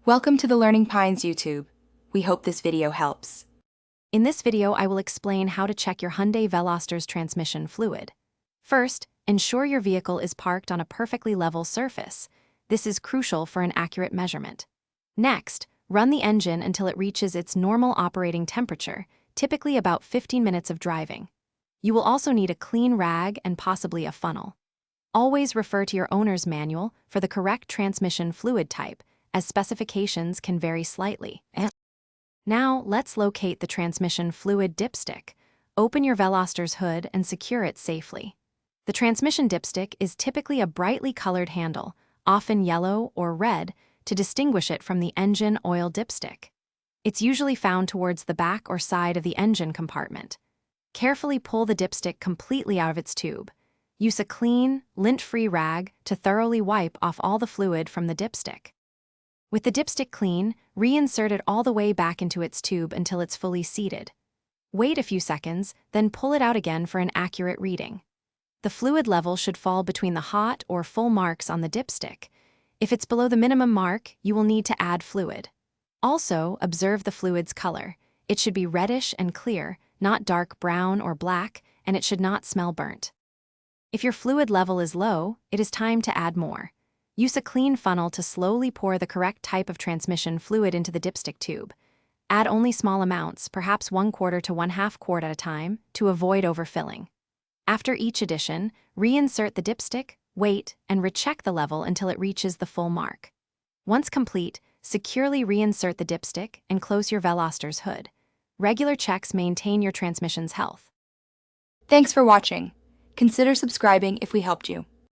Welcome to the Learning Pines YouTube. We hope this video helps. In this video, I will explain how to check your Hyundai Veloster's transmission fluid. First, ensure your vehicle is parked on a perfectly level surface. This is crucial for an accurate measurement. Next, run the engine until it reaches its normal operating temperature, typically about 15 minutes of driving. You will also need a clean rag and possibly a funnel. Always refer to your owner's manual for the correct transmission fluid type, as specifications can vary slightly. Now, let's locate the transmission fluid dipstick. Open your Veloster's hood and secure it safely. The transmission dipstick is typically a brightly colored handle, often yellow or red, to distinguish it from the engine oil dipstick. It's usually found towards the back or side of the engine compartment. Carefully pull the dipstick completely out of its tube. Use a clean, lint-free rag to thoroughly wipe off all the fluid from the dipstick. With the dipstick clean, reinsert it all the way back into its tube until it's fully seated. Wait a few seconds, then pull it out again for an accurate reading. The fluid level should fall between the hot or full marks on the dipstick. If it's below the minimum mark, you will need to add fluid. Also, observe the fluid's color. It should be reddish and clear, not dark brown or black, and it should not smell burnt. If your fluid level is low, it is time to add more. Use a clean funnel to slowly pour the correct type of transmission fluid into the dipstick tube. Add only small amounts, perhaps 1/4 to 1/2 quart at a time, to avoid overfilling. After each addition, reinsert the dipstick, wait, and recheck the level until it reaches the full mark. Once complete, securely reinsert the dipstick and close your Veloster's hood. Regular checks maintain your transmission's health. Thanks for watching. Consider subscribing if we helped you.